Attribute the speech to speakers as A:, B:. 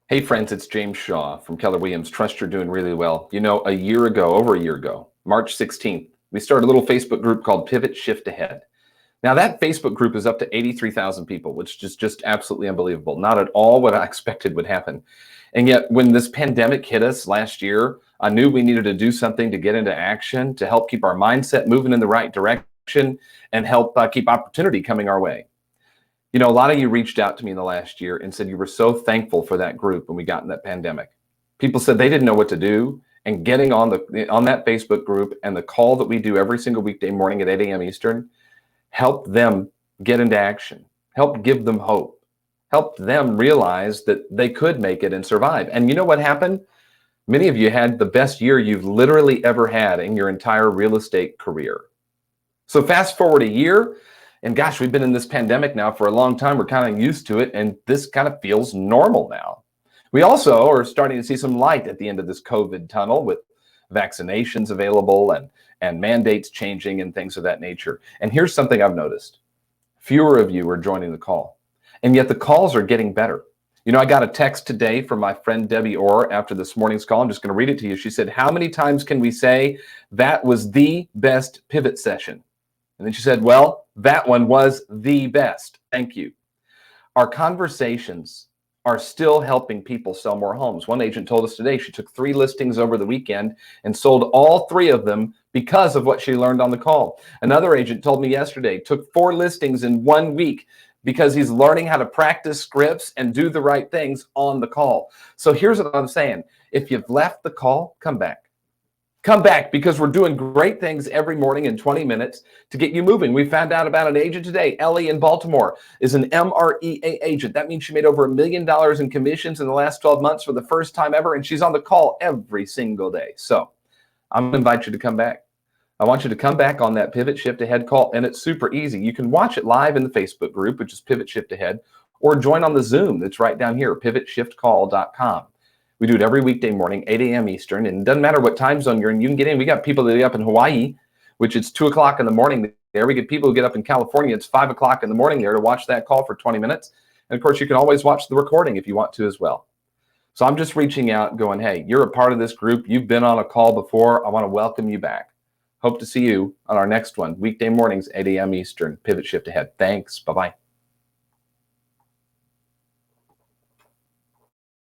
A: Hey friends, it's James Shaw from Keller Williams. Trust you're doing really well. You know, over a year ago, March 16th, we started a little Facebook group called Pivot Shift Ahead. Now that Facebook group is up to 83,000 people, which is just absolutely unbelievable. Not at all what I expected would happen. And yet when this pandemic hit us last year, I knew we needed to do something to get into action to help keep our mindset moving in the right direction and help keep opportunity coming our way. You know, a lot of you reached out to me in the last year and said you were so thankful for that group when we got in that pandemic. People said they didn't know what to do, and getting on that Facebook group and the call that we do every single weekday morning at 8 a.m. Eastern helped them get into action, helped give them hope, helped them realize that they could make it and survive. And you know what happened? Many of you had the best year you've literally ever had in your entire real estate career. So fast forward a year, and gosh, we've been in this pandemic now for a long time. We're kind of used to it, and this kind of feels normal now. We also are starting to see some light at the end of this COVID tunnel with vaccinations available and mandates changing and things of that nature. And here's something I've noticed. Fewer of you are joining the call, and yet the calls are getting better. You know, I got a text today from my friend Debbie Orr after this morning's call. I'm just going to read it to you. She said, "How many times can we say that was the best pivot session?" And then she said, "Well, that one was the best. Thank you." Our conversations are still helping people sell more homes. One agent told us today she took 3 listings over the weekend and sold all 3 of them because of what she learned on the call. Another agent told me yesterday took 4 listings in 1 week because he's learning how to practice scripts and do the right things on the call. So here's what I'm saying. If you've left the call, come back. Come back, because we're doing great things every morning in 20 minutes to get you moving. We found out about an agent today. Ellie in Baltimore is an MREA agent. That means she made over $1 million in commissions in the last 12 months for the first time ever, and she's on the call every single day. So I'm going to invite you to come back. I want you to come back on that Pivot Shift Ahead call, and it's super easy. You can watch it live in the Facebook group, which is Pivot Shift Ahead, or join on the Zoom that's right down here, pivotshiftcall.com. We do it every weekday morning, 8 a.m. Eastern, and it doesn't matter what time zone you're in, you can get in. We got people that are up in Hawaii, which it's 2 o'clock in the morning there. We get people who get up in California, it's 5 o'clock in the morning there to watch that call for 20 minutes. And of course, you can always watch the recording if you want to as well. So I'm just reaching out going, hey, you're a part of this group. You've been on a call before. I want to welcome you back. Hope to see you on our next one, weekday mornings, 8 a.m. Eastern, Pivot Shift Ahead. Thanks. Bye-bye.